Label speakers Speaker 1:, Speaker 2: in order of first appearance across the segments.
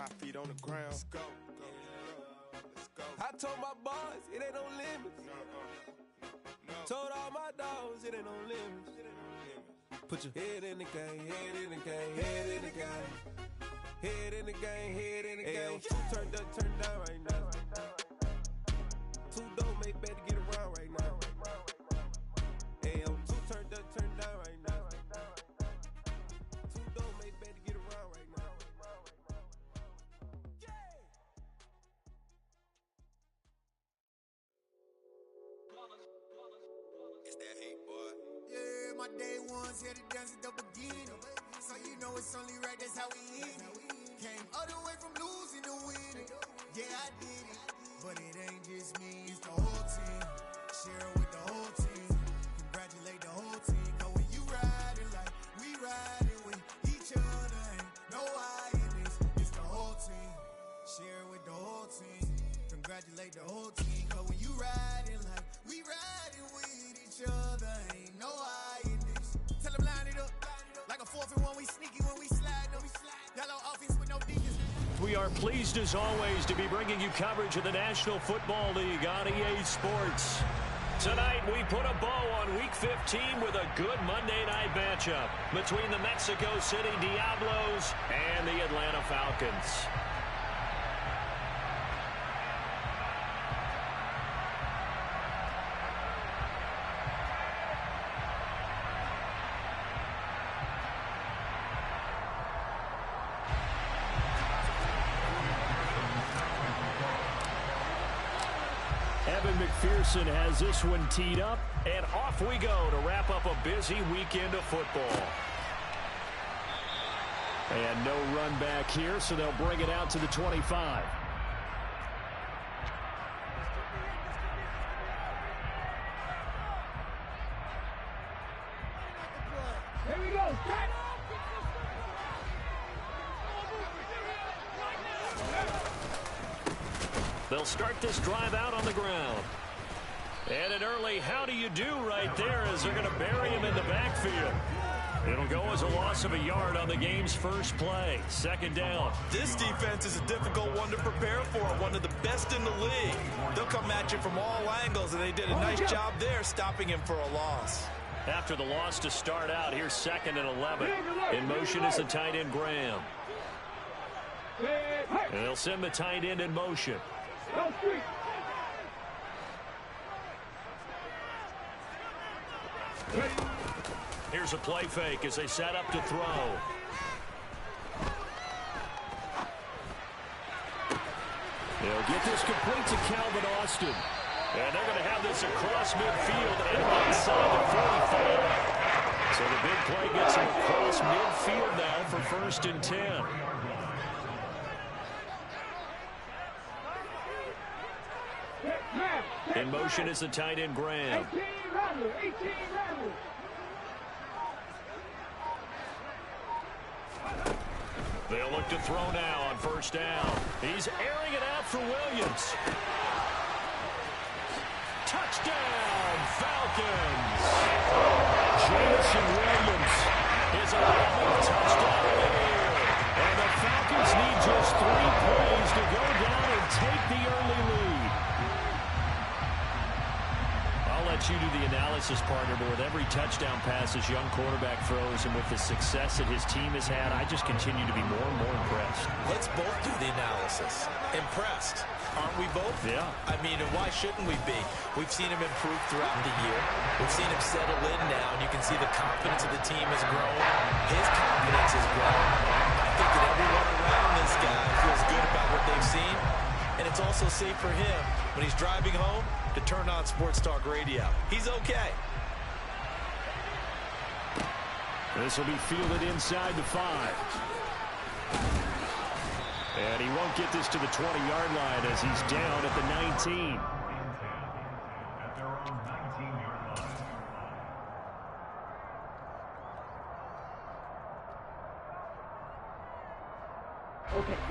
Speaker 1: 5 feet on the ground. Let's go. Let's go. I told my boys it ain't no limits. No. Told all my dogs it ain't no limits. Put your head in the game, head in the game, head in the game. Head in the game, head in the game. Two turned up, turned down right now. Two don't make better get around right now. Hey, I'm two turned up, turned down right now. Two don't make better get around right now.
Speaker 2: It's that hate, boy.
Speaker 3: Yeah, my day ones here to dance at the beginning. So you know it's only right, that's how we end it. Came all the way from losing to winning. Yeah, I did it. But it ain't just me, it's the whole team. Share it with the whole team. Congratulate the whole team. Cause when you riding like we riding with each other, ain't no I in this. It's the whole team. Share it with the whole team. Congratulate the whole team. Cause when you riding like we riding with each other, ain't no I in this. Tell them line it up. Like a 4th and 1, we sneaky when we slide them. Yellow offense with no defense.
Speaker 4: We are pleased as always to be bringing you coverage of the National Football League on EA Sports. Tonight we put a bow on Week 15 with a good Monday night matchup between the Mexico City Diablos and the Atlanta Falcons. McPherson has this one teed up, and off we go to wrap up a busy weekend of football. And no run back here, so they'll bring it out to the 25.
Speaker 5: Here we go.
Speaker 4: They'll start this drive out on the ground. And an early how do you do right there as they're going to bury him in the backfield. It'll go as a loss of a yard on the game's first play. Second down.
Speaker 6: This defense is a difficult one to prepare for, one of the best in the league. They'll come at you from all angles, and they did a nice job there stopping him for a loss.
Speaker 4: After the loss to start out, here's 2nd and 11. In motion is the tight end, Graham. And they'll send the tight end in motion. Here's a play fake as they set up to throw. They'll get this complete to Calvin Austin. And they're going to have this across midfield and inside the 45. So the big play gets them across midfield now for 1st and 10. In motion is the tight end, Graham. They'll look to throw now on 1st down. He's airing it out for Williams. Touchdown, Falcons! Jameson Williams is a 11th touchdown of the year. And the Falcons need just 3 plays to go down and take the early lead. I'll let you do the analysis, partner, but with every touchdown pass this young quarterback throws and with the success that his team has had, I just continue to be more and more impressed.
Speaker 6: Let's both do the analysis. Impressed. Aren't we both?
Speaker 4: Yeah.
Speaker 6: I mean, and why shouldn't we be? We've seen him improve throughout the year. We've seen him settle in now, and you can see the confidence of the team has grown. His confidence has grown. I think that everyone around this guy feels good about what they've seen, and it's also safe for him when he's driving home to turn on Sports Talk Radio. He's okay.
Speaker 4: This will be fielded inside the 5. And he won't get this to the 20-yard line as he's down at the 19.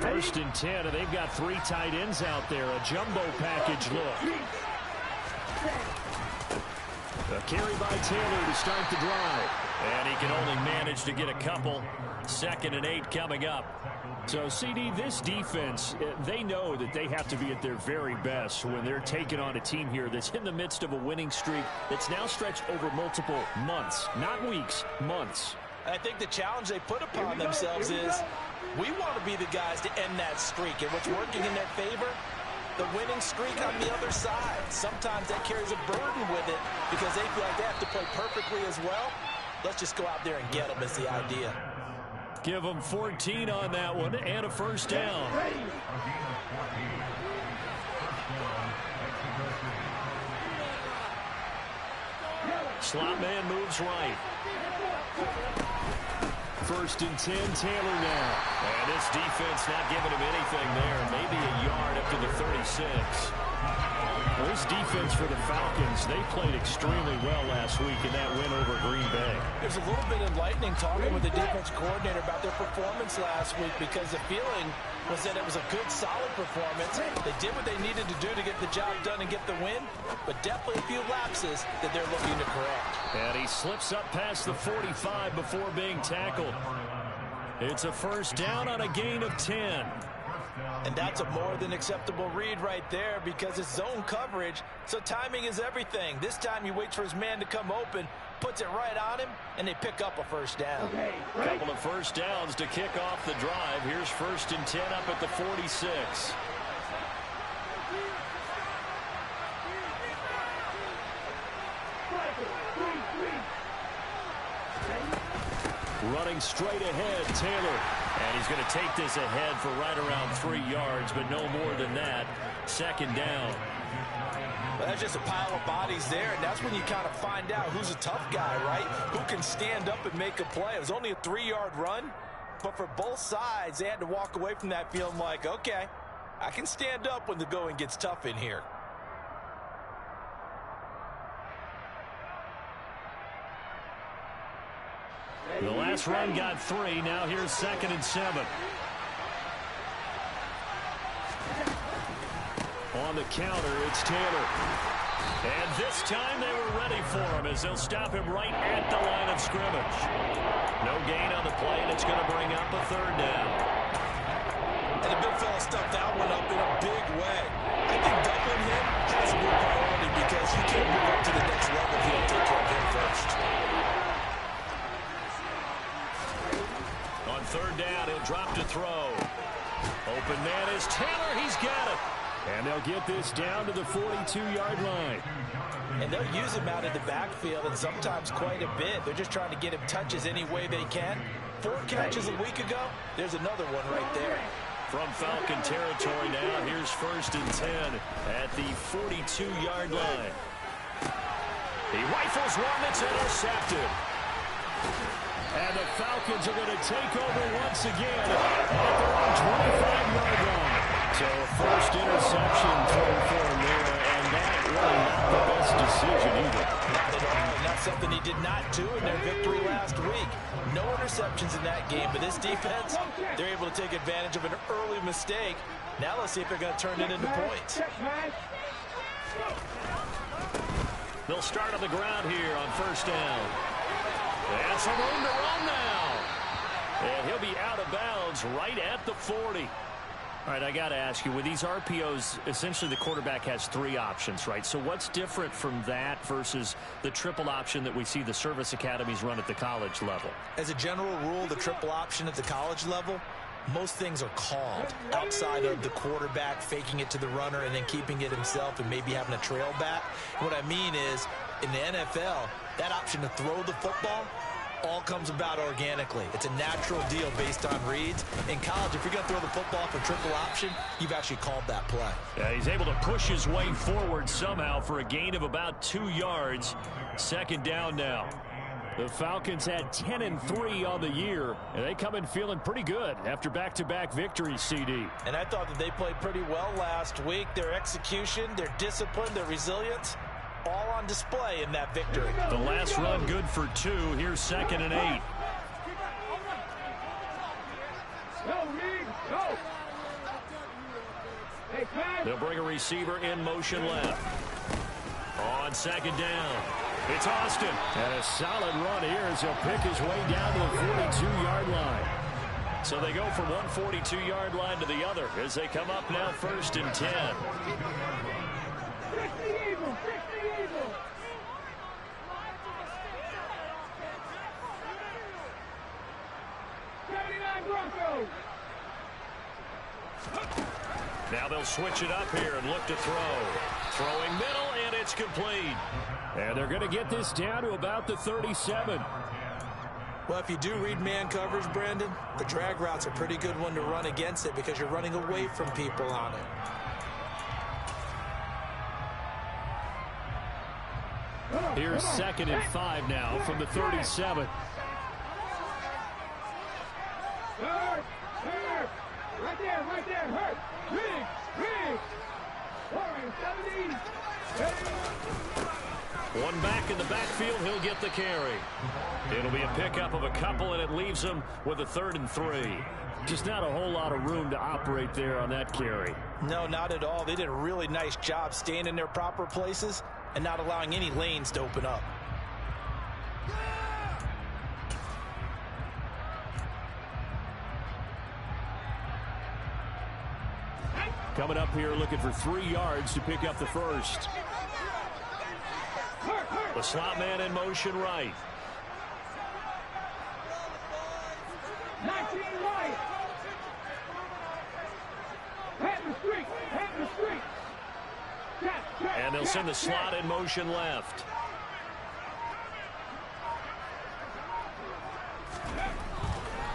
Speaker 4: First and 10, and they've got 3 tight ends out there. A jumbo package look. A carry by Taylor to start the drive. And he can only manage to get a couple. 2nd and 8 coming up. So, CD, this defense, they know that they have to be at their very best when they're taking on a team here that's in the midst of a winning streak that's now stretched over multiple months, not weeks, months.
Speaker 6: I think the challenge they put upon themselves is we want to be the guys to end that streak. And what's working in their favor? The winning streak on the other side. Sometimes that carries a burden with it because they feel like they have to play perfectly as well. Let's just go out there and get them is the idea.
Speaker 4: Give them 14 on that one and a first down. Slot man moves right. 1st and 10, Taylor now. And this defense not giving him anything there. Maybe a yard up to the 36. Well, this defense for the Falcons, they played extremely well last week in that win over Green Bay.
Speaker 6: There's a little bit enlightening talking with the defense coordinator about their performance last week because the feeling was that it was a good, solid performance. They did what they needed to do to get the job done and get the win, but definitely a few lapses that they're looking to correct.
Speaker 4: And he slips up past the 45 before being tackled. It's a first down on a gain of 10.
Speaker 6: And that's a more than acceptable read right there because it's zone coverage, so timing is everything. This time he waits for his man to come open, puts it right on him, and they pick up a first down.
Speaker 4: Couple of first downs to kick off the drive. Here's 1st and 10 up at the 46. Running straight ahead, Taylor. And he's going to take this ahead for right around 3 yards, but no more than that. 2nd down.
Speaker 6: Well, that's just a pile of bodies there, and that's when you kind of find out who's a tough guy, right? Who can stand up and make a play. It was only a 3-yard run, but for both sides, they had to walk away from that feeling like, okay, I can stand up when the going gets tough in here.
Speaker 4: The last run got 3. Now here's 2nd and 7. On the counter, it's Taylor. And this time they were ready for him as they'll stop him right at the line of scrimmage. No gain on the play, and it's going to bring up a 3rd down.
Speaker 6: And the big fella stuffed that one up in a big way. I think doubling him has to be a priority because he can't move up to the next level if you don't take care of him first.
Speaker 4: On 3rd down, he'll drop to throw. Open man is Taylor. He's got it. And they'll get this down to the 42-yard line.
Speaker 6: And they'll use him out in the backfield, and sometimes quite a bit. They're just trying to get him touches any way they can. 4 catches a week ago. There's another one right there.
Speaker 4: From Falcon territory now, here's 1st and 10 at the 42-yard line. He rifles one that's intercepted. And the Falcons are going to take over once again at their own 25-yard line. So a first interception thrown for him there, and that really not the best decision either.
Speaker 6: Not at all, and that's something he did not do in their victory last week. No interceptions in that game, but this defense, they're able to take advantage of an early mistake. Now let's see if they're going to turn it into points.
Speaker 4: They'll start on the ground here on 1st down. And some room to run now. And he'll be out of bounds right at the 40. All right, I got to ask you, with these RPOs, essentially the quarterback has 3 options, right? So what's different from that versus the triple option that we see the service academies run at the college level?
Speaker 6: As a general rule, the triple option at the college level, most things are called outside of the quarterback faking it to the runner and then keeping it himself and maybe having a trail back. What I mean is, in the NFL, that option to throw the football all comes about organically. It's a natural deal based on reads. In college, if you're going to throw the football for triple option, you've actually called that play.
Speaker 4: Yeah, he's able to push his way forward somehow for a gain of about 2 yards. 2nd down now. The Falcons had 10-3 on the year, and they come in feeling pretty good after back-to-back victories, CD.
Speaker 6: And I thought that they played pretty well last week. Their execution, their discipline, their resilience, all on display in that victory.
Speaker 4: The last run good for 2. Here's 2nd and 8. They'll bring a receiver in motion left. On 2nd down. It's Austin. And a solid run here as he'll pick his way down to the 42-yard line. So they go from one 42-yard line to the other as they come up now 1st and 10. Now they'll switch it up here and look to throw. Throwing middle, and it's complete. And they're going to get this down to about the 37.
Speaker 6: Well, if you do read man coverage, Brandon, the drag route's a pretty good one to run against it because you're running away from people on it.
Speaker 4: Here's 2nd and 5 now from the 37.
Speaker 5: Right there, hurt. Big. All right, 70.
Speaker 4: One back in the backfield, he'll get the carry. It'll be a pickup of a couple, and it leaves him with a 3rd and 3. Just not a whole lot of room to operate there on that carry.
Speaker 6: No, not at all. They did a really nice job staying in their proper places and not allowing any lanes to open up.
Speaker 4: Coming up here looking for 3 yards to pick up the first. The slot man in motion right.
Speaker 5: 19 right. Head the street.
Speaker 4: And they'll send the slot in motion left.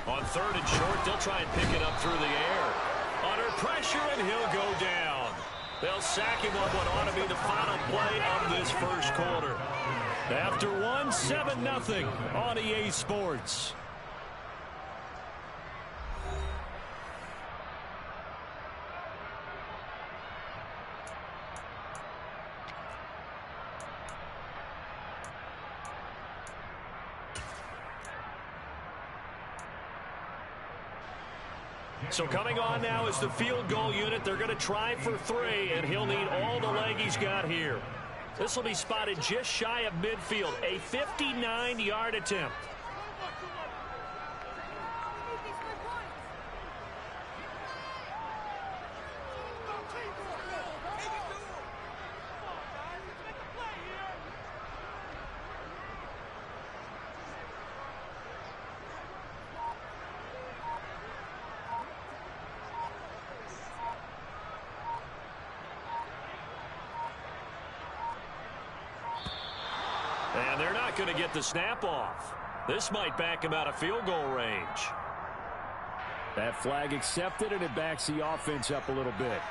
Speaker 4: On 3rd and short, they'll try and pick it up through the air. Under pressure, and he'll go down. They'll sack him on what ought to be the final play of this first quarter. After 7-0 on EA Sports. So coming on now is the field goal unit. They're going to try for 3, and he'll need all the leg he's got here. This will be spotted just shy of midfield. A 59-yard attempt. And they're not going to get the snap off. This might back him out of field goal range. That flag accepted, and it backs the offense up a little bit.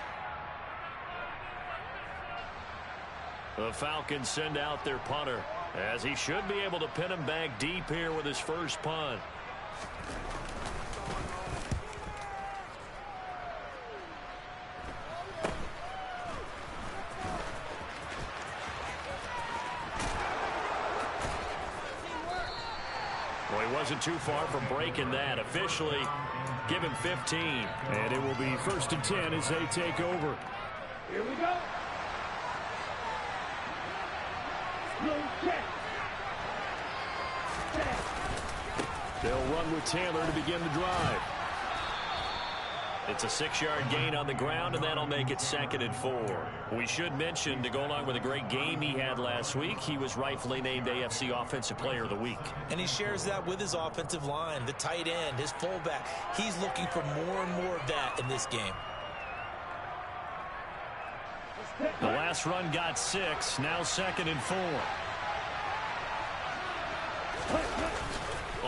Speaker 4: The Falcons send out their punter, as he should be able to pin him back deep here with his first punt. Well, he wasn't too far from breaking that. Officially, give him 15. And it will be 1st and 10 as they take over.
Speaker 5: Here we go.
Speaker 4: They'll run with Taylor to begin the drive. It's a 6-yard gain on the ground, and that'll make it 2nd and 4. We should mention, to go along with a great game he had last week, he was rightfully named AFC Offensive Player of the Week.
Speaker 6: And he shares that with his offensive line, the tight end, his fullback. He's looking for more and more of that in this game.
Speaker 4: The last run got 6, now 2nd and 4.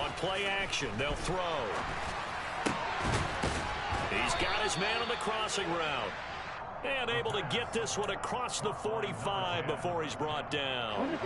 Speaker 4: On play action, they'll throw. He's got his man on the crossing route. And able to get this one across the 45 before he's brought down.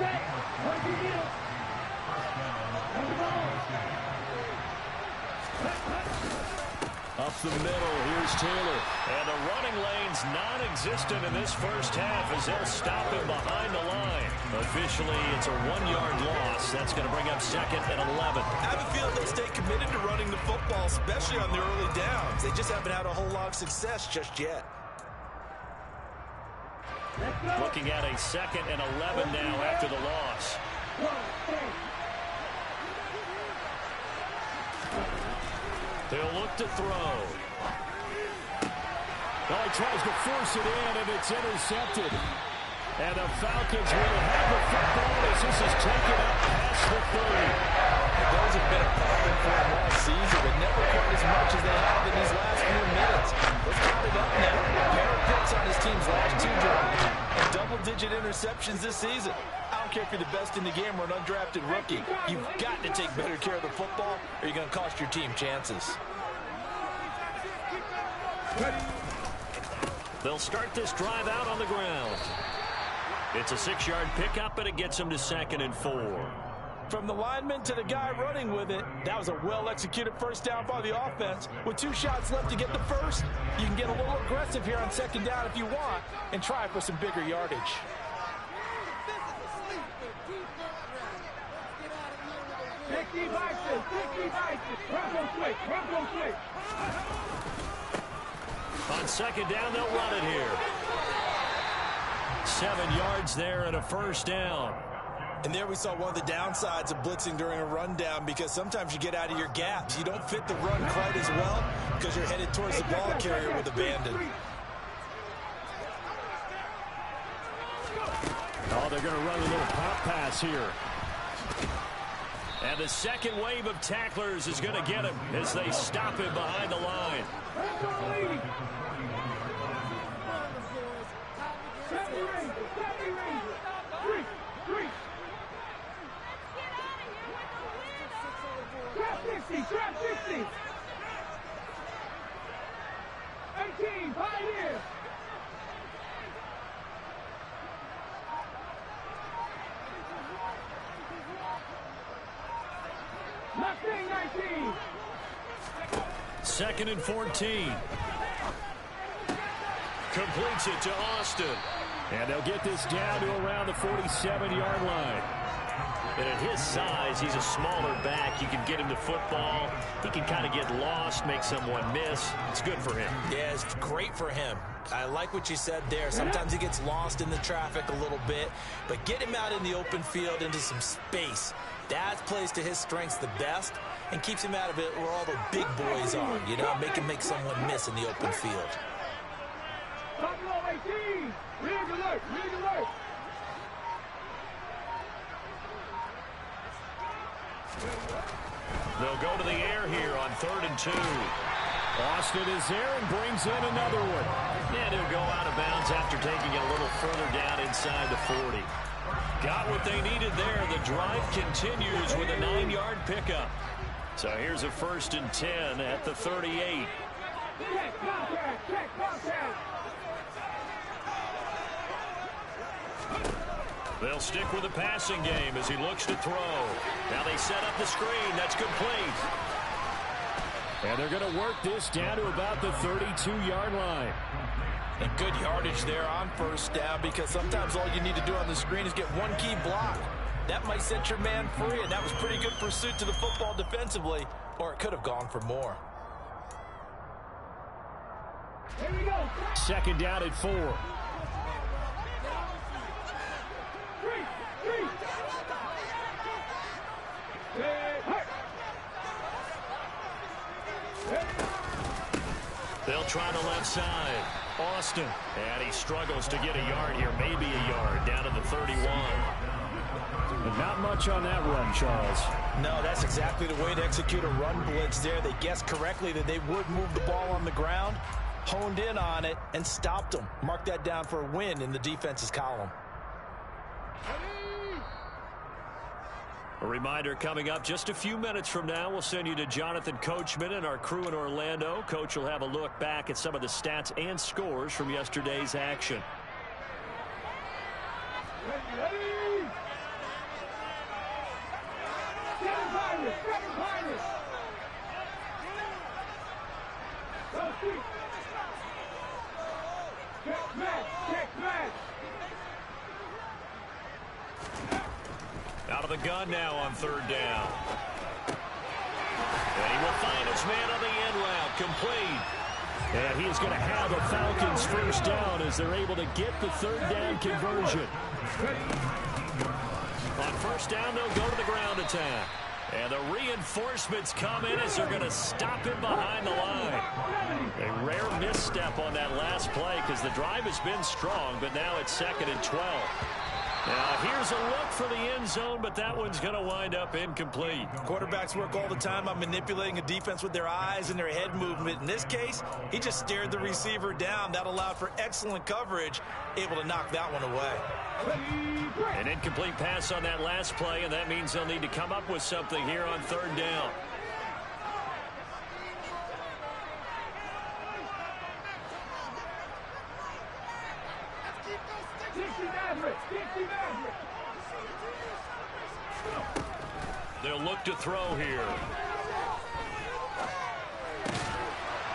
Speaker 4: Up the middle, here's Taylor. And the running lane's non-existent in this first half as they'll stop him behind the line. Officially, it's a 1-yard loss. That's going to bring up 2nd and 11.
Speaker 6: I have a feeling they'll stay committed to running the football, especially on the early downs. They just haven't had a whole lot of success just yet.
Speaker 4: Looking at a 2nd and 11 now after the loss. They'll look to throw. Well, he tries to force it in, and it's intercepted. And the Falcons will have the football as this is taken up past the 30.
Speaker 6: Those have been a problem for them all season, but never quite as much as they have in these last few minutes. Let's count it up now. Pair of picks on his team's last 2 drives and double-digit interceptions this season. I don't care if you're the best in the game or an undrafted rookie. You've got to take better care of the football, or you're going to cost your team chances.
Speaker 4: They'll start this drive out on the ground. It's a 6-yard pickup, and it gets them to 2nd and 4.
Speaker 6: From the lineman to the guy running with it, that was a well-executed first down by the offense. With 2 shots left to get the first, you can get a little aggressive here on 2nd down if you want and try for some bigger yardage.
Speaker 4: On 2nd down, they'll run it here. 7 yards there and a first down.
Speaker 6: And there we saw one of the downsides of blitzing during a rundown, because sometimes you get out of your gaps. You don't fit the run quite as well because you're headed towards the ball carrier with abandon.
Speaker 4: Oh, they're going to run a little pop pass here. And the second wave of tacklers is going to get him as they stop him behind the line.
Speaker 5: Trap 60. 18, Pioneer. Mustang 19.
Speaker 4: 2nd and 14. Completes it to Austin. And they'll get this down to around the 47-yard line. And at his size, he's a smaller back. You can get him the football. He can kind of get lost, make someone miss. It's good for him.
Speaker 6: Yeah, it's great for him. I like what you said there. Sometimes he gets lost in the traffic a little bit, but get him out in the open field into some space. That plays to his strengths the best and keeps him out of it where all the big boys are. You know, make him make someone miss in the open field.
Speaker 5: Buffalo 18. Rig alert. Rig alert.
Speaker 4: They'll go to the air here on 3rd and 2. Austin is there and brings in another one. And he'll go out of bounds after taking it a little further down inside the 40. Got what they needed there. The drive continues with a 9-yard pickup. So here's a 1st and 10 at the 38.
Speaker 5: Check contact. Check contact.
Speaker 4: They'll stick with the passing game as he looks to throw. Now they set up the screen. That's complete. And they're going to work this down to about the 32-yard line.
Speaker 6: And good yardage there on 1st down, because sometimes all you need to do on the screen is get one key block. That might set your man free, and that was pretty good pursuit to the football defensively, or it could have gone for more.
Speaker 5: Here we go.
Speaker 4: 2nd down at 4. They'll try the left side. Austin. And he struggles to get a yard here. Maybe a yard down to the 31. But not much on that run, Charles.
Speaker 6: No, that's exactly the way to execute a run blitz there. They guessed correctly that they would move the ball on the ground, honed in on it, and stopped them. Mark that down for a win in the defense's column.
Speaker 4: A reminder coming up just a few minutes from now, we'll send you to Jonathan Coachman and our crew in Orlando. Coach will have a look back at some of the stats and scores from yesterday's action. Out of the gun now on 3rd down. And he will find his man on the end route, complete. And he is going to have a Falcons 1st down as they're able to get the 3rd down conversion. On first down, they'll go to the ground attack. And the reinforcements come in as they're going to stop him behind the line. A rare misstep on that last play because the drive has been strong, but now it's 2nd and 12. Now, here's a look for the end zone, but that one's going to wind up incomplete.
Speaker 6: Quarterbacks work all the time on manipulating a defense with their eyes and their head movement. In this case, he just stared the receiver down. That allowed for excellent coverage, able to knock that one away.
Speaker 4: An incomplete pass on that last play, and that means they'll need to come up with something here on 3rd down. They'll look to throw here.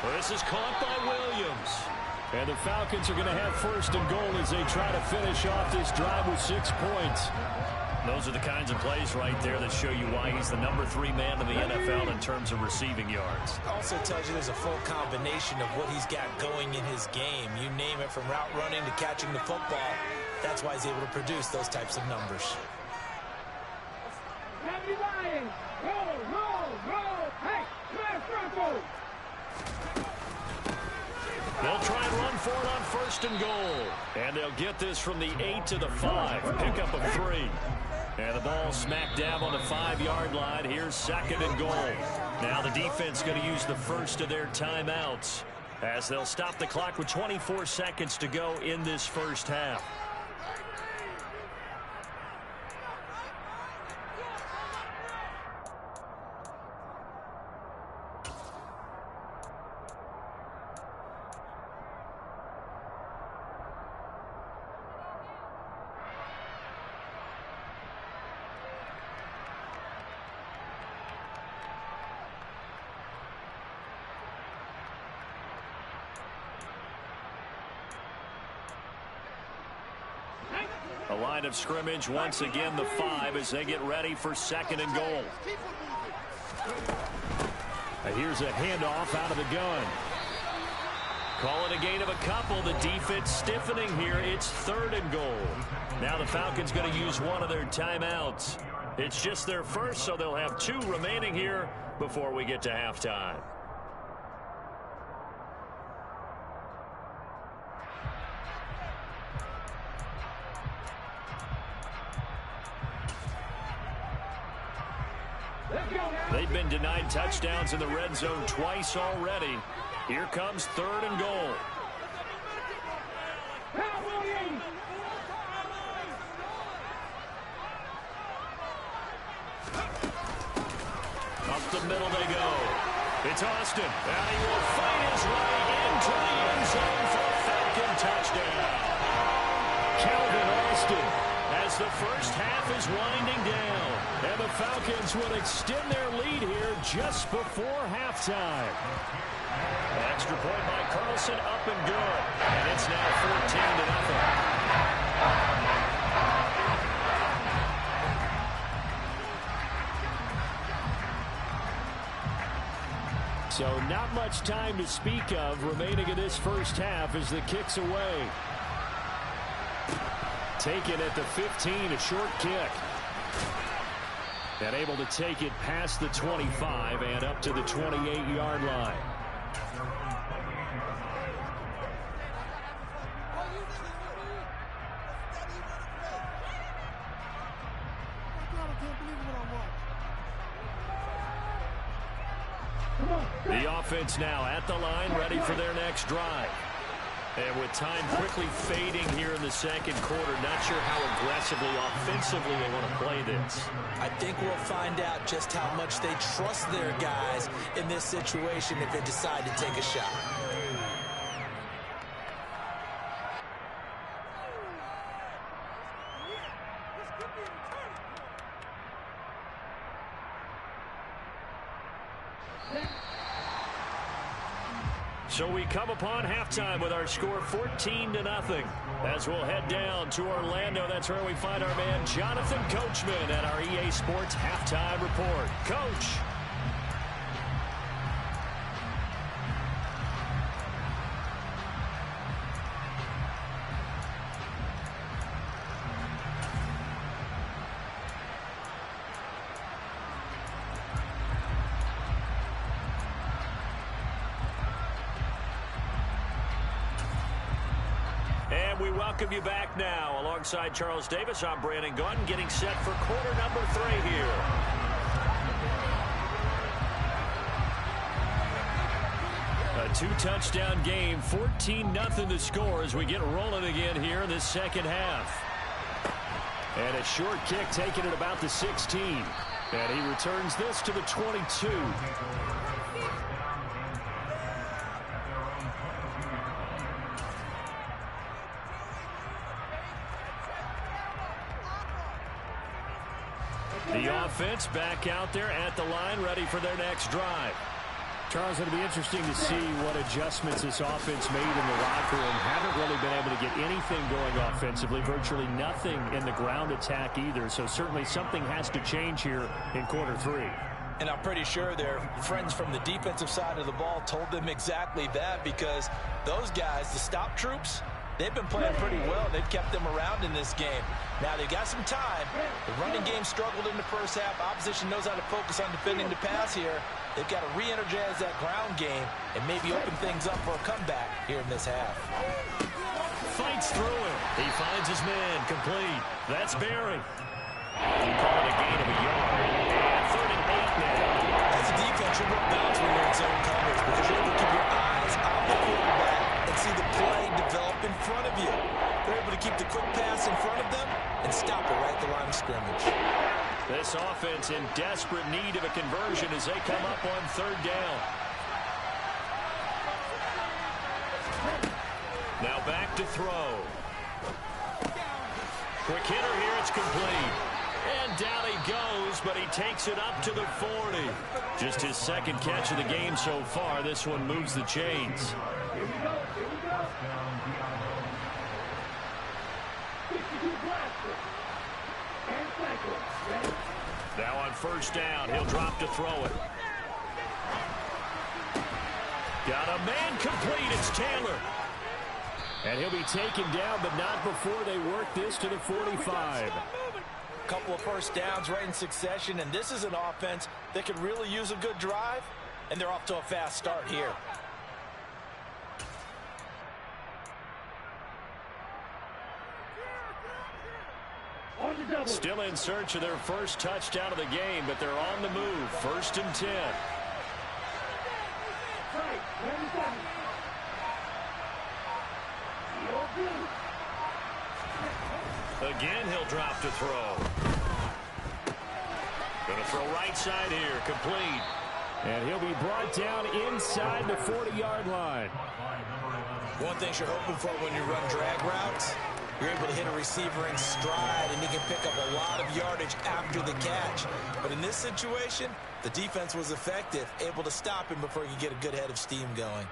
Speaker 4: Well, this is caught by Williams. And the Falcons are going to have 1st and goal as they try to finish off this drive with 6 points. Those are the kinds of plays right there that show you why he's the number 3 man in the NFL in terms of receiving yards.
Speaker 6: Also tells you there's a full combination of what he's got going in his game. You name it, from route running to catching the football. That's why he's able to produce those types of numbers.
Speaker 4: They'll try and run for it on 1st and goal. And they'll get this from the 8 to the 5. Pickup of 3. And the ball smacked down on the 5-yard line. Here's 2nd and goal. Now the defense going to use the first of their timeouts as they'll stop the clock with 24 seconds to go in this first half. A line of scrimmage once again, the 5, as they get ready for 2nd and goal. And here's a handoff out of the gun. Call it a gain of a couple. The defense stiffening here. It's 3rd and goal. Now the Falcons going to use one of their timeouts. It's just their first, so they'll have 2 remaining here before we get to halftime. They've been denied touchdowns in the red zone twice already. Here comes 3rd and goal. Up the middle they go. It's Austin. And he will fight his way into the end zone for a Falcon touchdown. Calvin Austin, as the first half is winding down. And the Falcons will extend their lead here just before halftime. Extra point by Carlson, up and good. And it's now 14-0. So not much time to speak of remaining in this first half as the kick's away. Taken at the 15, a short kick. And able to take it past the 25 and up to the 28-yard line. The offense now at the line, ready for their next drive. And with time quickly fading here in the 2nd quarter, not sure how aggressively, offensively they want to play this.
Speaker 6: I think we'll find out just how much they trust their guys in this situation if they decide to take a shot.
Speaker 4: So we come upon halftime with our score 14-0. As we'll head down to Orlando, that's where we find our man Jonathan Coachman at our EA Sports Halftime Report. Coach. we welcome you back now. Alongside Charles Davis, I'm Brandon Gunn, getting set for quarter number 3 here. A 2-touchdown game, 14-0 the score as we get rolling again here in this second half. And a short kick taken at about the 16. And he returns this to the 22. The offense back out there at the line, ready for their next drive.
Speaker 7: Charles, it'll be interesting to see what adjustments this offense made in the locker room. Haven't really been able to get anything going offensively, virtually nothing in the ground attack either. So certainly something has to change here in quarter 3.
Speaker 6: And I'm pretty sure their friends from the defensive side of the ball told them exactly that, because those guys, the stop troops, they've been playing pretty well. They've kept them around in this game. Now, they've got some time. The running game struggled in the first half. Opposition knows how to focus on defending the pass here. They've got to re-energize that ground game and maybe open things up for a comeback here in this half.
Speaker 4: Fights through it. He finds his man. Complete. That's Barry. You call it a gain of a yard. And 3rd and 8 now.
Speaker 6: As a defense, you're more balanced when you're in zone coverage because you're able to keep your eyes on the quarterback and see the play develop in front of you. They're able to keep the quick pass in front of them and stop it right at the line of scrimmage.
Speaker 4: This offense in desperate need of a conversion as they come up on 3rd down. Now back to throw. Quick hitter here, it's complete. And down he goes, but he takes it up to the 40. Just his 2nd catch of the game so far. This one moves the chains.
Speaker 5: Here we go.
Speaker 4: Now on 1st down, he'll drop to throw it. Got a man complete. It's Taylor. And he'll be taken down, but not before they work this to the 45.
Speaker 6: A couple of 1st downs right in succession, and this is an offense that could really use a good drive, and they're off to a fast start here.
Speaker 4: Still in search of their first touchdown of the game, but they're on the move. 1st and 10. Again, he'll drop to throw. Going to throw right side here, complete.
Speaker 7: And he'll be brought down inside the 40-yard line.
Speaker 6: One thing you're hoping for when you run drag routes, you're able to hit a receiver in stride, and he can pick up a lot of yardage after the catch. But in this situation, the defense was effective, able to stop him before he could get a good head of steam going.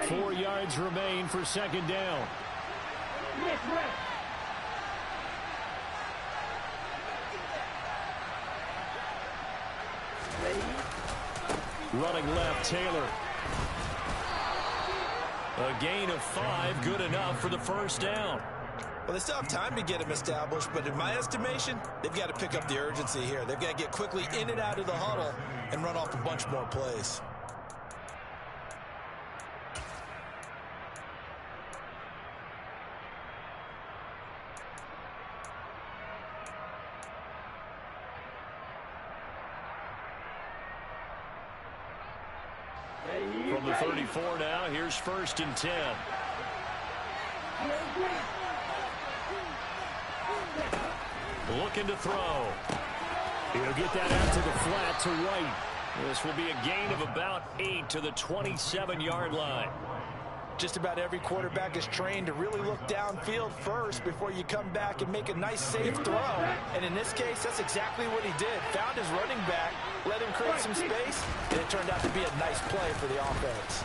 Speaker 7: 4 yards remain for 2nd down. Running left, Taylor.
Speaker 4: A gain of 5, good enough for the 1st down.
Speaker 6: Well, they still have time to get him established, but in my estimation, they've got to pick up the urgency here. They've got to get quickly in and out of the huddle and run off a bunch more plays.
Speaker 4: From the 34 now, here's 1st and 10. Looking to throw.
Speaker 7: He'll get that out to the flat to White.
Speaker 4: This will be a gain of about 8 to the 27-yard line.
Speaker 6: Just about every quarterback is trained to really look downfield first before you come back and make a nice, safe throw. And in this case, that's exactly what he did. Found his running back, let him create some space, and it turned out to be a nice play for the offense.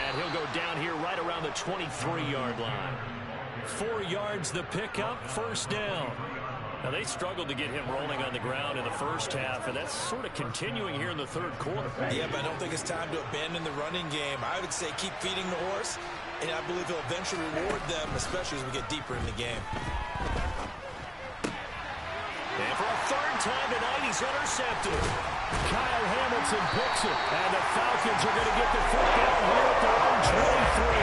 Speaker 4: And he'll go down here right around the 23-yard line. 4 yards the pickup, 1st down. Now, they struggled to get him rolling on the ground in the first half, and that's sort of continuing here in the 3rd quarter.
Speaker 6: Yeah, but I don't think it's time to abandon the running game. I would say keep feeding the horse, and I believe he'll eventually reward them, especially as we get deeper in the game.
Speaker 4: And for a 3rd time tonight, he's intercepted.
Speaker 7: Kyle Hamilton picks it, and the Falcons are going to get the football here at their own 23.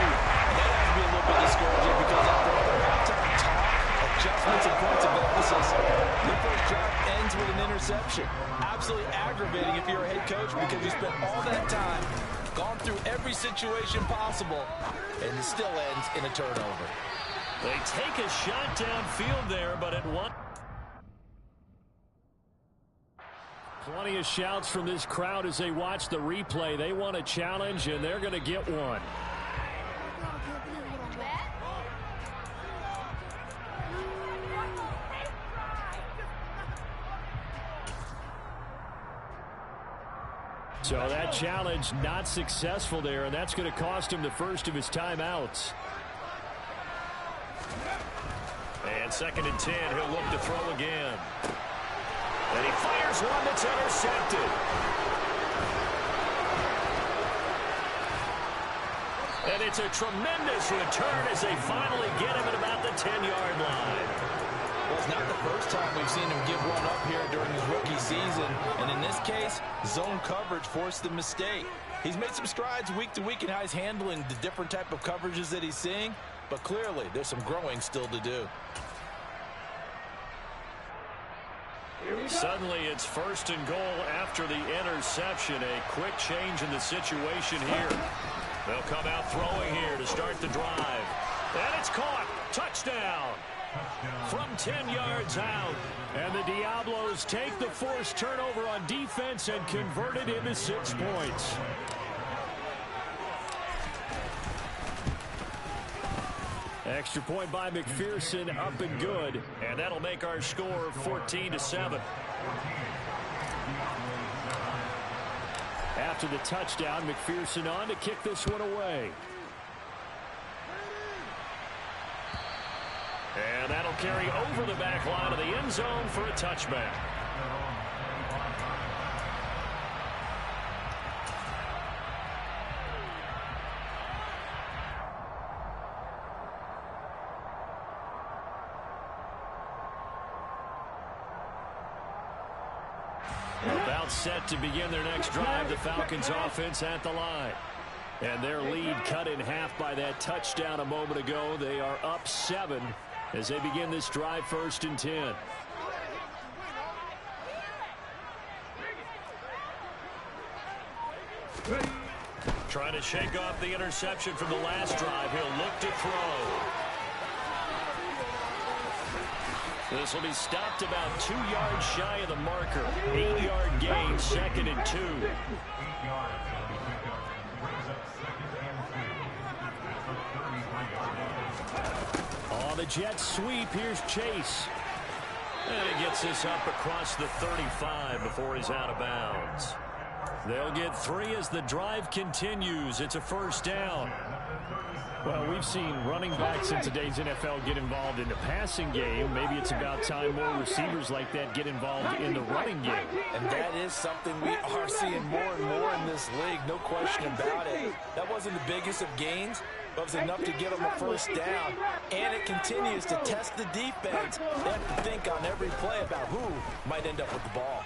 Speaker 6: That has to be a little bit discouraging because after all the halftime talk, adjustments and points of emphasis, the first drive ends with an interception. Absolutely aggravating if you're a head coach because you spent all that time, gone through every situation possible, and it still ends in a turnover.
Speaker 4: They take a shot downfield there, but at one. Plenty of shouts from this crowd as they watch the replay. They want a challenge, and they're going to get one. So that challenge not successful there, and that's going to cost him the first of his timeouts. And 2nd and 10, he'll look to throw again. And he fires one that's intercepted. And it's a tremendous return as they finally get him at about the 10-yard line.
Speaker 6: Well, it's not the first time we've seen him give one up here during his rookie season. And in this case, zone coverage forced the mistake. He's made some strides week to week in how he's handling the different type of coverages that he's seeing. But clearly, there's some growing still to do.
Speaker 4: Suddenly, it's 1st and goal after the interception. A quick change in the situation here. They'll come out throwing here to start the drive. And it's caught. Touchdown. From 10 yards out. And the Diablos take the forced turnover on defense and convert it into 6 points. Extra point by McPherson, up and good. And that'll make our score 14-7. After the touchdown, McPherson on to kick this one away. And that'll carry over the back line of the end zone for a touchback. About set to begin their next drive, the Falcons offense at the line. And their lead cut in half by that touchdown a moment ago. They are up 7 as they begin this drive, 1st and 10. Trying to shake off the interception from the last drive. He'll look to throw. This will be stopped about 2 yards shy of the marker. 8-yard gain, 2nd and 2. Oh, the jet sweep. Here's Chase. And he gets this up across the 35 before he's out of bounds. They'll get 3 as the drive continues. It's a 1st down. Well, we've seen running backs in today's NFL get involved in the passing game. Maybe it's about time more receivers like that get involved in the running game.
Speaker 6: And that is something we are seeing more and more in this league, no question about it. That wasn't the biggest of gains, but it was enough to get them a 1st down. And it continues to test the defense. They have to think on every play about who might end up with the ball.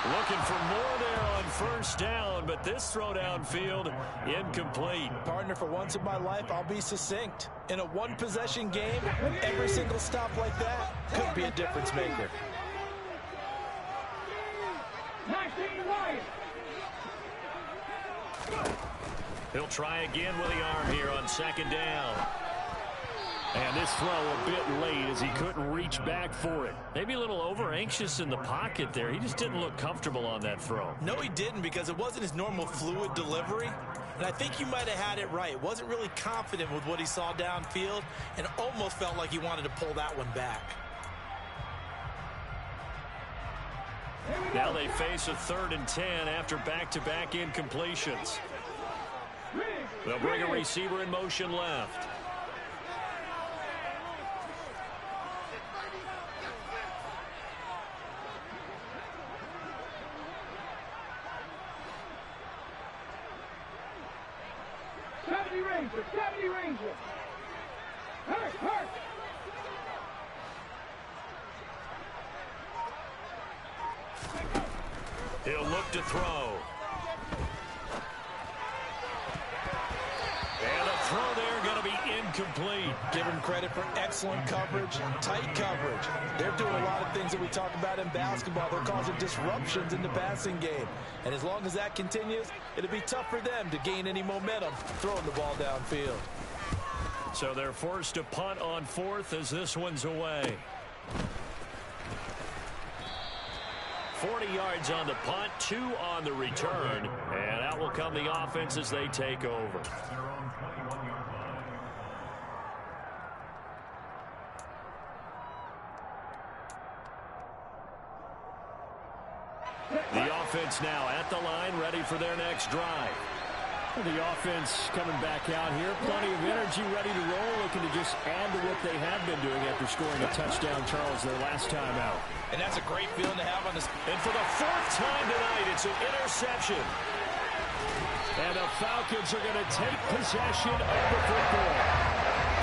Speaker 4: Looking for more there on 1st down, but this throw downfield incomplete.
Speaker 6: Partner, for once in my life, I'll be succinct. In a one-possession game, every single stop like that could be a difference maker.
Speaker 4: He'll try again with the arm here on 2nd down. And this throw a bit late as he couldn't reach back for it. Maybe a little over-anxious in the pocket there. He just didn't look comfortable on that throw.
Speaker 6: No, he didn't, because it wasn't his normal fluid delivery. And I think you might have had it right. Wasn't really confident with what he saw downfield and almost felt like he wanted to pull that one back.
Speaker 4: Now they face a 3rd and 10 after back-to-back incompletions. They'll bring a receiver in motion left.
Speaker 5: Ranger. Hurt.
Speaker 4: He'll look to throw. And
Speaker 6: credit for excellent coverage, tight coverage. They're doing a lot of things that we talk about in basketball. They're causing disruptions in the passing game. And as long as that continues, it'll be tough for them to gain any momentum throwing the ball downfield.
Speaker 4: So they're forced to punt on fourth as this one's away. 40 yards on the punt, 2 on the return. And out will come the offense as they take over. The offense now at the line, ready for their next drive.
Speaker 7: The offense coming back out here. Plenty of energy, ready to roll, looking to just add to what they have been doing after scoring a touchdown, Charles, their last time out.
Speaker 6: And that's a great feeling to have on this.
Speaker 4: And for the 4th time tonight, it's an interception. And the Falcons are going to take possession of the football.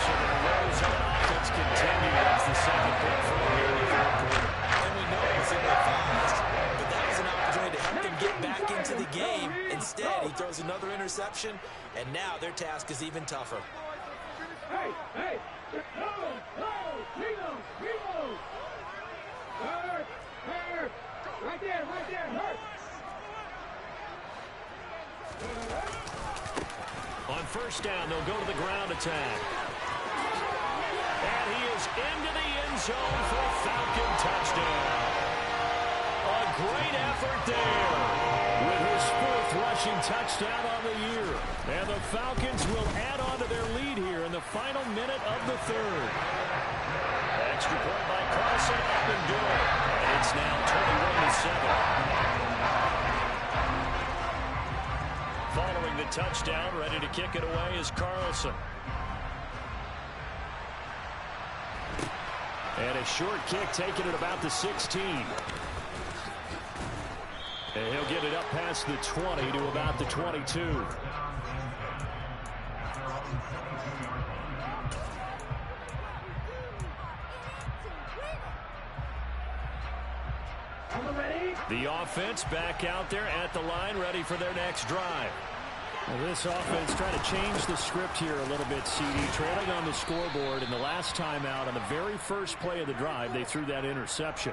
Speaker 4: So their woes on offense continue as the second pick from here in the third quarter.
Speaker 6: And we know it's in the fast, but that was an opportunity to help them get back into the game. Instead, he throws another interception, and now their task is even tougher.
Speaker 5: Hey, hey, reload. Hurt, right there, hurt.
Speaker 4: On first down, they'll go to the ground attack. And he is into the end zone for a Falcon touchdown. A great effort there with his 4th rushing touchdown on the year. And the Falcons will add on to their lead here in the final minute of the 3rd. Extra point by Carson, up and good. And it's now 21-7. Following the touchdown, ready to kick it away is Carlson. And a short kick taken at about the 16. And he'll get it up past the 20 to about the 22. The offense back out there at the line, ready for their next drive.
Speaker 7: Well, this offense trying to change the script here a little bit, CD. Trailing on the scoreboard, and the last time out on the very first play of the drive, they threw that interception.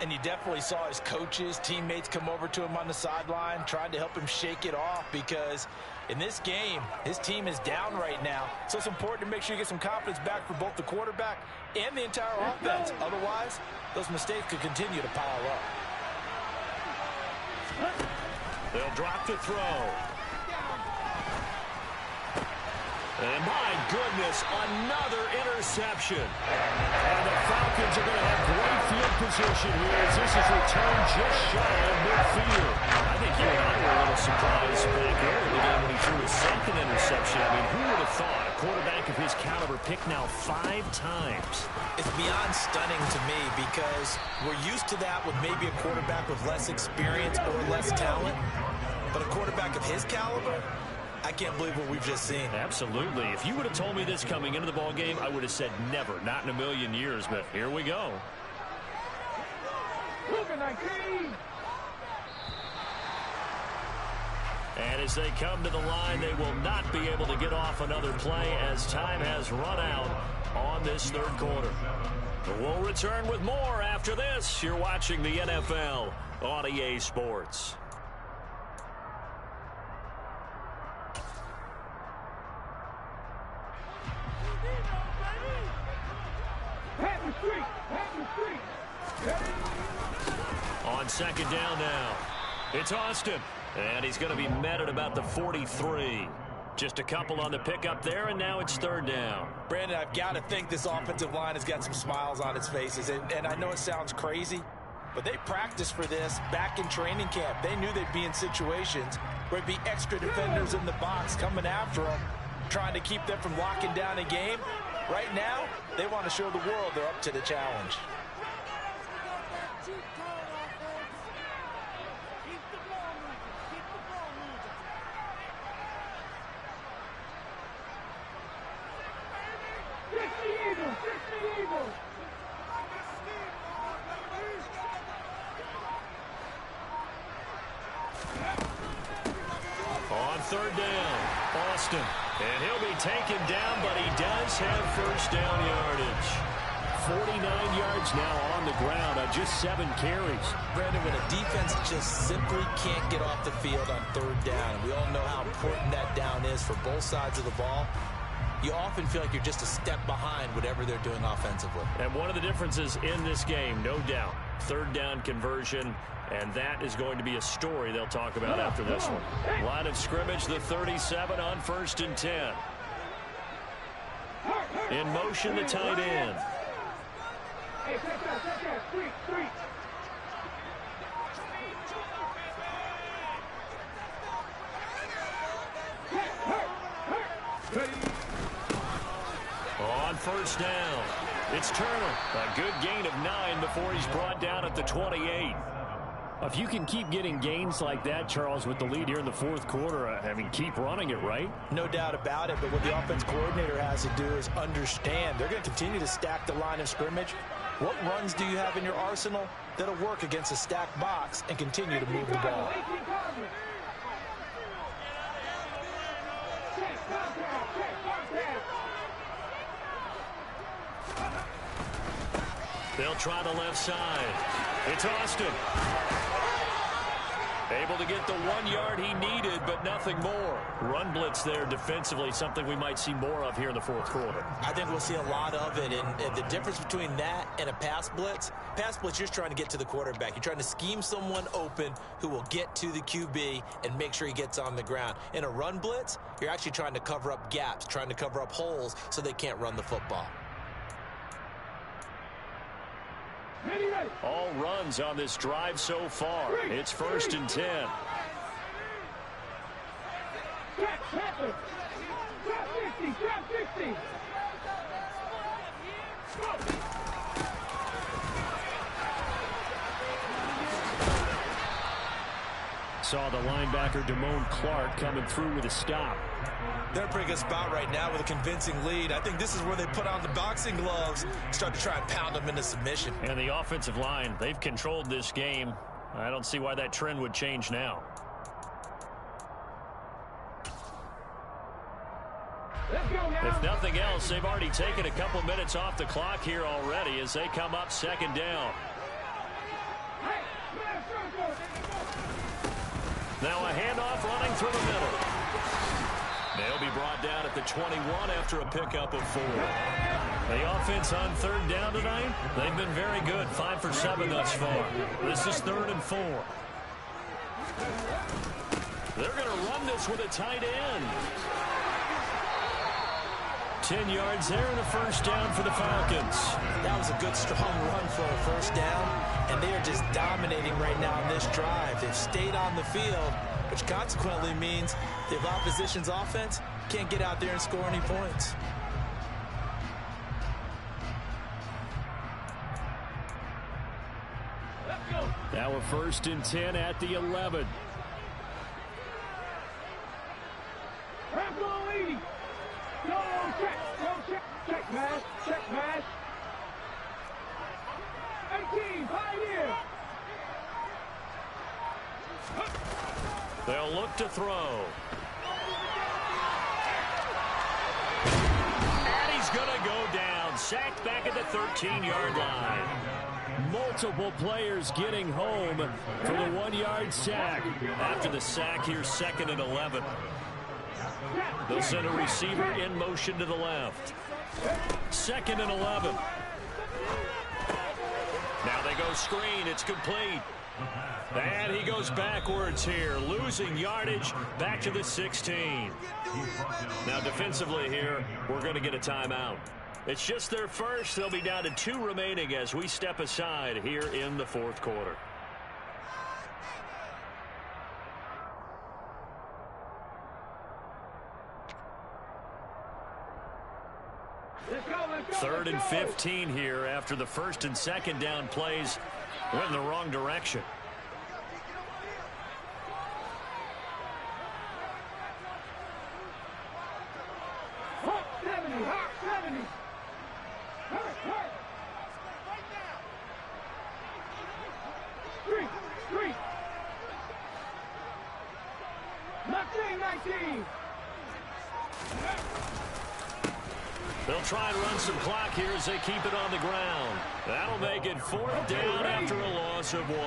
Speaker 6: And you definitely saw his coaches, teammates come over to him on the sideline, trying to help him shake it off, because in this game, his team is down right now. So it's important to make sure you get some confidence back for both the quarterback and the entire offense. Otherwise, those mistakes could continue to pile up.
Speaker 4: They'll drop the throw. And my goodness, another interception. And the Falcons are going to have great field position here as this is returned just shy of midfield. I think you and I were a little surprised back early in the game when he threw his 2nd interception. I mean, who would have thought a quarterback of his caliber picked now 5 times?
Speaker 6: It's beyond stunning to me because we're used to that with maybe a quarterback with less experience or less talent. But a quarterback of his caliber, I can't believe what we've just seen.
Speaker 4: Absolutely. If you would have told me this coming into the ball game, I would have said never, not in a million years, but here we go.
Speaker 5: Wk15.
Speaker 4: And as they come to the line, they will not be able to get off another play as time has run out on this 3rd quarter. We'll return with more after this. You're watching the NFL on EA Sports. On 2nd down now, it's Austin, and he's going to be met at about the 43. Just a couple on the pickup there, and now it's 3rd down.
Speaker 6: Brandon, I've got to think this offensive line has got some smiles on its faces, and I know it sounds crazy, but they practiced for this back in training camp. They knew they'd be in situations where it'd be extra defenders in the box coming after them, trying to keep them from locking down a game. Right now, they want to show the world they're up to the challenge.
Speaker 4: On 3rd down, Austin. And he'll be taken down, but he does have first down yardage. 49 yards now on the ground on just 7 carries.
Speaker 6: Brandon, when a defense just simply can't get off the field on third down, and we all know how important that down is for both sides of the ball, you often feel like you're just a step behind whatever they're doing offensively.
Speaker 4: And one of the differences in this game, no doubt, third down conversion, and that is going to be a story they'll talk about after this one. Line of scrimmage, the 37 on 1st and 10. In motion, the tight end.
Speaker 5: Hey, check that, street.
Speaker 4: On first down, it's Turner. A good gain of 9 before he's brought down at the 28.
Speaker 7: If you can keep getting gains like that, Charles, with the lead here in the 4th quarter, I mean, keep running it, right?
Speaker 6: No doubt about it, but what the offense coordinator has to do is understand they're going to continue to stack the line of scrimmage. What runs do you have in your arsenal that'll work against a stacked box and continue to move the ball?
Speaker 4: They'll try the left side. It's Austin. Able to get the 1 yard he needed, but nothing more. Run blitz there defensively, something we might see more of here in the 4th quarter.
Speaker 6: I think we'll see a lot of it, and the difference between that and a pass blitz, you're just trying to get to the quarterback. You're trying to scheme someone open who will get to the QB and make sure he gets on the ground. In a run blitz, you're actually trying to cover up gaps, trying to cover up holes so they can't run the football.
Speaker 4: All runs on this drive so far. It's 1st and 10.
Speaker 5: Drop 50.
Speaker 7: Saw the linebacker Damone Clark coming through with a stop.
Speaker 6: They're in a pretty good spot right now with a convincing lead. I think this is where they put on the boxing gloves, start to try and pound them into submission.
Speaker 4: And the offensive line, they've controlled this game. I don't see why that trend would change now. If nothing else, they've already taken a couple minutes off the clock here already as they come up 2nd down. Now a handoff running through the middle. They'll be brought down at the 21 after a pickup of 4. The offense on 3rd down tonight, they've been very good, 5 for 7 thus far. This is 3rd and 4. They're going to run this with a tight end. 10 yards there and a first down for the Falcons.
Speaker 6: That was a good, strong run for a first down, and they are just dominating right now on this drive. They've stayed on the field, which consequently means the opposition's offense can't get out there and score any points.
Speaker 7: Now a 1st and 10 at the 11.
Speaker 5: Check match. 18, Pioneer.
Speaker 4: They'll look to throw. And he's going to go down. Sacked back at the 13-yard line.
Speaker 7: Multiple players getting home for the 1-yard sack.
Speaker 4: After the sack here, 2nd and 11. They'll send a receiver in motion to the left. 2nd and 11. Now they go screen. It's complete. And he goes backwards here, losing yardage back to the 16. Now defensively here, we're going to get a timeout. It's just their first. They'll be down to 2 remaining as we step aside here in the 4th quarter.
Speaker 5: Let's go.
Speaker 4: 3rd and 15 here after the 1st and 2nd down plays went in the wrong direction.
Speaker 5: Hawk 70. Hurt. Street. 19.
Speaker 4: They'll try and run some clock here as they keep it on the ground. That'll make it 4th down after a loss of 1.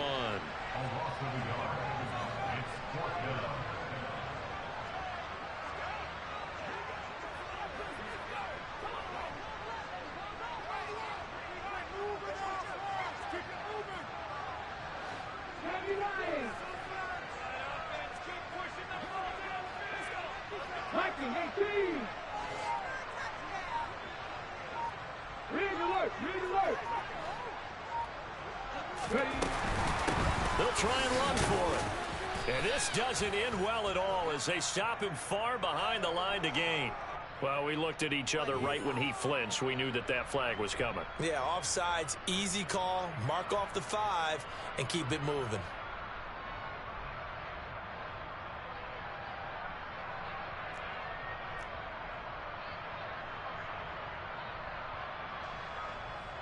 Speaker 4: They'll try and run for it. And this doesn't end well at all as they stop him far behind the line to gain. Well, we looked at each other right when he flinched. We knew that that flag was coming.
Speaker 6: Yeah, offsides, easy call. Mark off the 5 and keep it moving.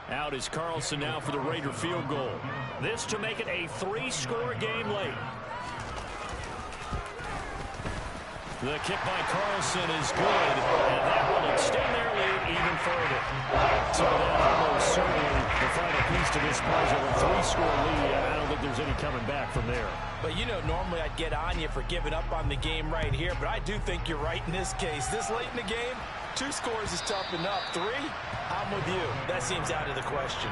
Speaker 4: Out is Carlson now for the Raider field goal. This to make it a 3-score game late. The kick by Carlson is good, and that will extend their lead even further. So that almost certainly the final piece to this puzzle. A 3-score lead. I don't think there's any coming back from there.
Speaker 6: But, you know, normally I'd get on you for giving up on the game right here, but I do think you're right in this case. This late in the game, 2 scores is tough enough. 3, I'm with you. That seems out of the question.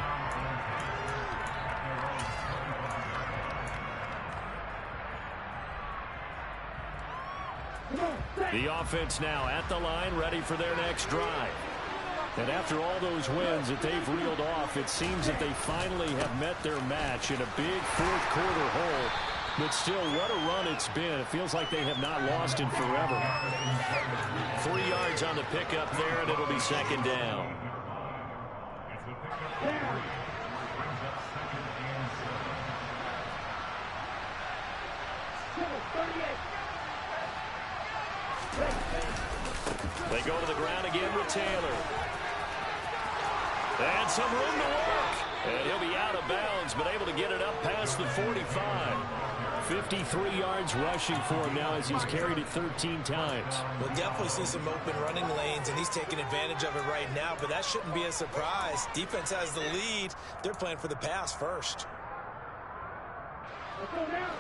Speaker 4: The offense now at the line, ready for their next drive. And after all those wins that they've reeled off, it seems that they finally have met their match in a big fourth-quarter hole. But still, what a run it's been. It feels like they have not lost in forever. 3 yards on the pickup there, and it'll be 2nd down. They go to the ground again with Taylor. And some room to work. And he'll be out of bounds, but able to get it up past the 45. 53 yards rushing for him now as he's carried it 13 times.
Speaker 6: We'll definitely see some open running lanes, and he's taking advantage of it right now, but that shouldn't be a surprise. Defense has the lead. They're playing for the pass first.
Speaker 5: Let's go now.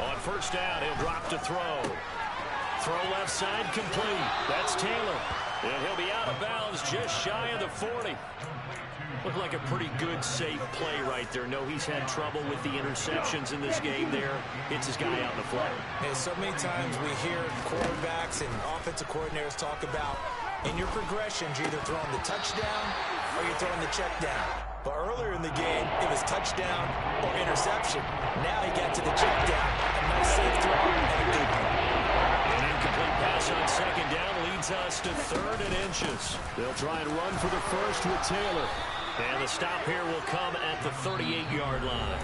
Speaker 4: On 1st down, he'll drop to throw. Throw left side complete. That's Taylor. And he'll be out of bounds just shy of the 40. Looked like a pretty good, safe play right there. No, he's had trouble with the interceptions in this game there. Hits his guy out in the flat.
Speaker 6: Hey, so many times we hear quarterbacks and offensive coordinators talk about in your progressions, you're either throwing the touchdown or you're throwing the check down. But earlier in the game, it was touchdown or interception. Now he got to the check down. A nice safe throw and a good one.
Speaker 4: An incomplete pass on 2nd down leads us to 3rd and inches. They'll try and run for the first with Taylor. And the stop here will come at the 38-yard line.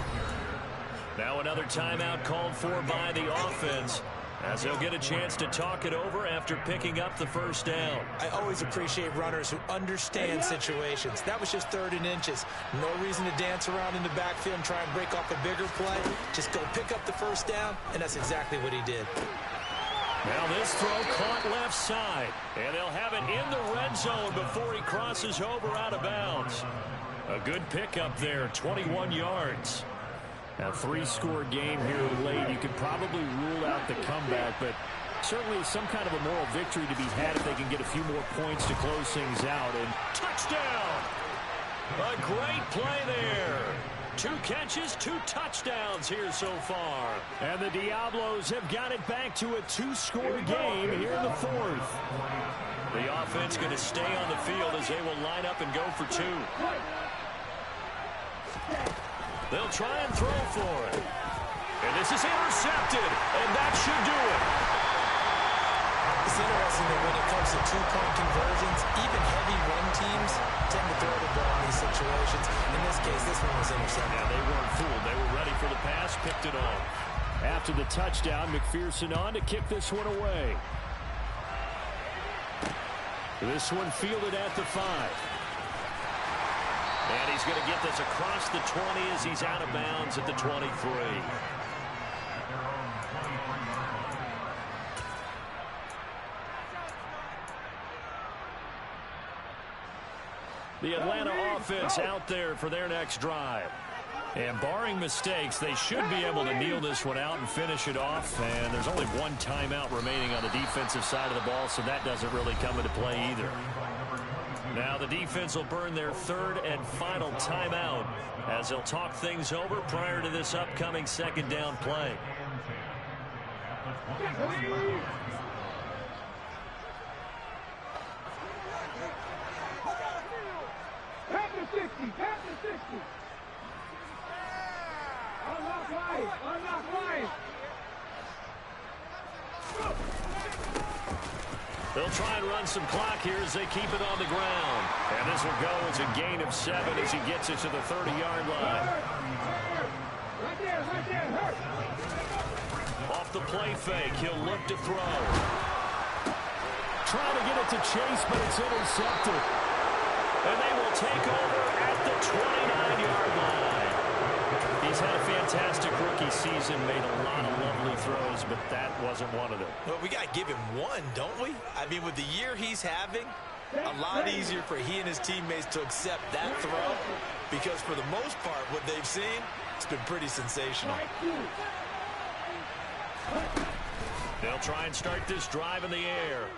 Speaker 4: Now another timeout called for by the offense, as they'll get a chance to talk it over after picking up the 1st down.
Speaker 6: I always appreciate runners who understand situations. That was just 3rd and inches. No reason to dance around in the backfield and try and break off a bigger play. Just go pick up the 1st down, and that's exactly what he did.
Speaker 4: Now this throw caught left side, and they'll have it in the red zone before he crosses over out of bounds. A good pickup there, 21 yards. A 3-score game here late. You could probably rule out the comeback, but certainly some kind of a moral victory to be had if they can get a few more points to close things out. And touchdown! A great play there. 2 catches, 2 touchdowns here so far. And the Diablos have got it back to a 2-score game here in the 4th. The offense going to stay on the field as they will line up and go for 2. They'll try and throw for it. And this is intercepted, and that should do it.
Speaker 6: It's interesting that when it comes to 2-point conversions, even heavy run teams tend to throw the ball in these situations. In this case, this one was intercepted.
Speaker 4: Yeah, they weren't fooled. They were ready for the pass, picked it off. After the touchdown, McPherson on to kick this one away. This one fielded at the 5. And he's going to get this across the 20 as he's out of bounds at the 23. The Atlanta offense out there for their next drive. And barring mistakes, they should be able to kneel this one out and finish it off. And there's only one timeout remaining on the defensive side of the ball, so that doesn't really come into play either. Now the defense will burn their third and final timeout as they'll talk things over prior to this upcoming second down play.
Speaker 5: Pass the 60, pass the 60. Unlock line, unlock line.
Speaker 4: They'll try and run some clock here as they keep it on the ground. And this will go as a gain of 7 as he gets it to the 30-yard line.
Speaker 5: Right there, hurt.
Speaker 4: Off the play fake, he'll look to throw.
Speaker 7: Trying to get it to Chase, but it's intercepted.
Speaker 4: And they will take over at the 29-yard line. He's had a fantastic rookie season, made a lot of lovely throws, but that wasn't one of them.
Speaker 6: Well, we got to give him one, don't we? I mean, with the year he's having, a lot easier for he and his teammates to accept that throw because for the most part, what they've seen, it's been pretty sensational.
Speaker 4: They'll try and start this drive in the air.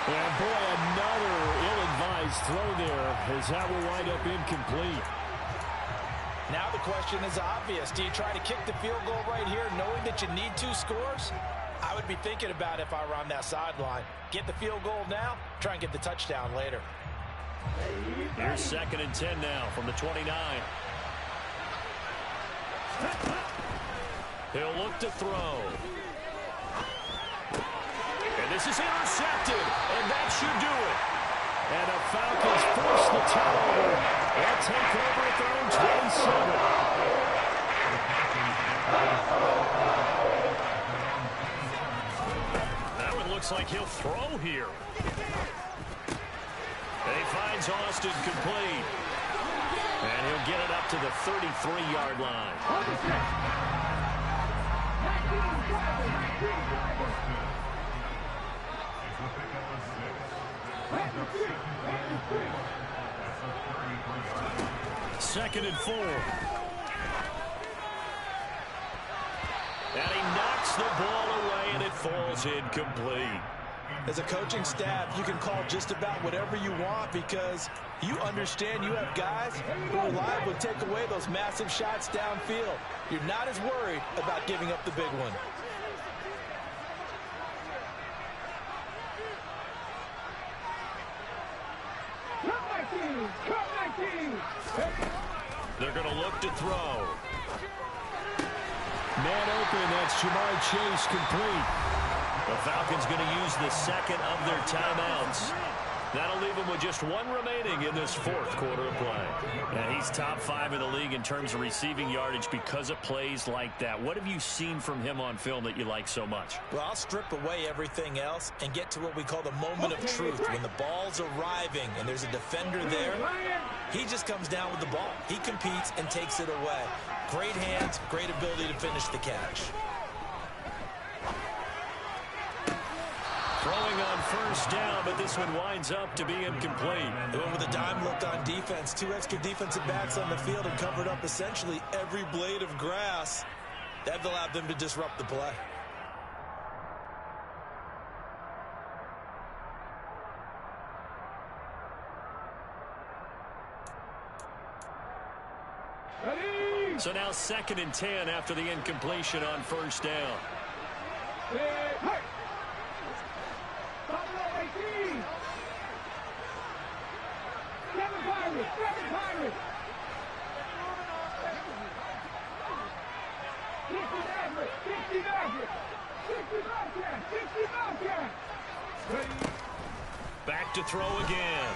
Speaker 7: And boy, another ill-advised throw there as that will wind up incomplete.
Speaker 6: Now the question is obvious. Do you try to kick the field goal right here knowing that you need 2 scores? I would be thinking about if I were on that sideline. Get the field goal now, try and get the touchdown later.
Speaker 4: Here's 2nd and 10 now from the 29. He'll look to throw. And this is intercepted, and that should do it.
Speaker 7: And the Falcons force the turnover and take over at their own 27.
Speaker 4: Now it looks like he'll throw here. And he finds Austin complete. And he'll get it up to the 33-yard line. Second and 4. And he knocks the ball away, and it falls incomplete.
Speaker 6: As a coaching staff, you can call just about whatever you want because you understand you have guys who reliably take away those massive shots downfield. You're not as worried about giving up the big one.
Speaker 4: They're going to look to throw.
Speaker 7: Man open, that's Jamar Chase complete.
Speaker 4: The Falcons going to use the second of their timeouts. That'll leave him with just 1 remaining in this 4th quarter of play. And he's top 5 in the league in terms of receiving yardage because of plays like that. What have you seen from him on film that you like so much?
Speaker 6: Well, I'll strip away everything else and get to what we call the moment of truth. When the ball's arriving and there's a defender there, he just comes down with the ball. He competes and takes it away. Great hands, great ability to finish the catch.
Speaker 4: Throwing on first down, but this one winds up to be incomplete.
Speaker 6: They went with a dime look on defense. 2 extra defensive backs on the field and covered up essentially every blade of grass. That allowed them to disrupt the play.
Speaker 4: So now 2nd and 10 after the incompletion on first down. Back to throw again.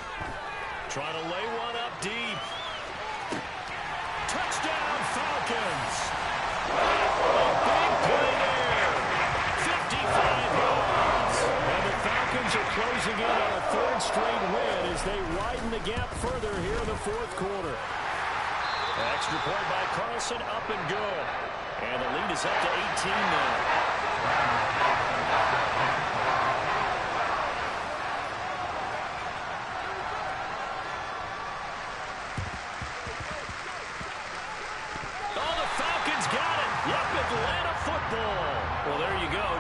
Speaker 4: Trying to lay one up deep. Touchdown, Falcons. A big play there. 55 yards.
Speaker 7: And the Falcons are closing in on a 3rd straight win as they widen the gap further here in the 4th quarter.
Speaker 4: Extra point by Carlson, up and good. And the lead is up to 18 now.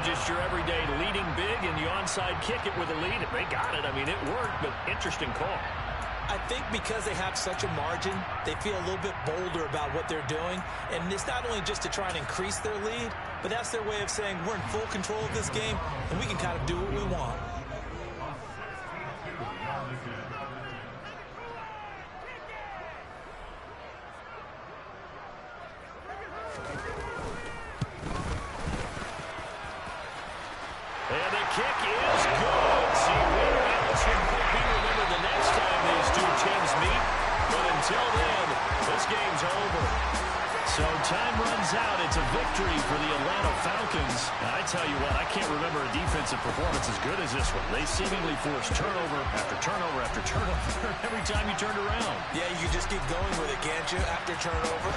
Speaker 7: just your everyday leading big and the onside kick it with a lead. They got it. I mean, it worked, but interesting call.
Speaker 6: I think because they have such a margin, they feel a little bit bolder about what they're doing. And it's not only just to try and increase their lead, but that's their way of saying we're in full control of this game, and we can kind of do what we want.
Speaker 7: And the kick is good. See, winner Allison could be remembered the next time these two teams meet. But until then, this game's over. So time runs out. It's a victory for the Atlanta Falcons. I tell you what, I can't remember a defensive performance as good as this one. They seemingly forced turnover after turnover after turnover every time you turned around.
Speaker 6: Yeah, you just keep going with it, can't you? After turnover.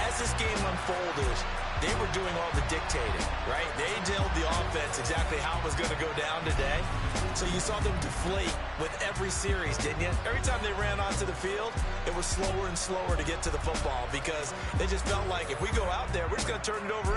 Speaker 6: As this game unfolded, they were doing all the dictating, right? They told the offense exactly how it was going to go down today. So you saw them deflate with every series, didn't you? Every time they ran onto the field, it was slower and slower to get to the football because they just felt like if we go out there, we're just going to turn it over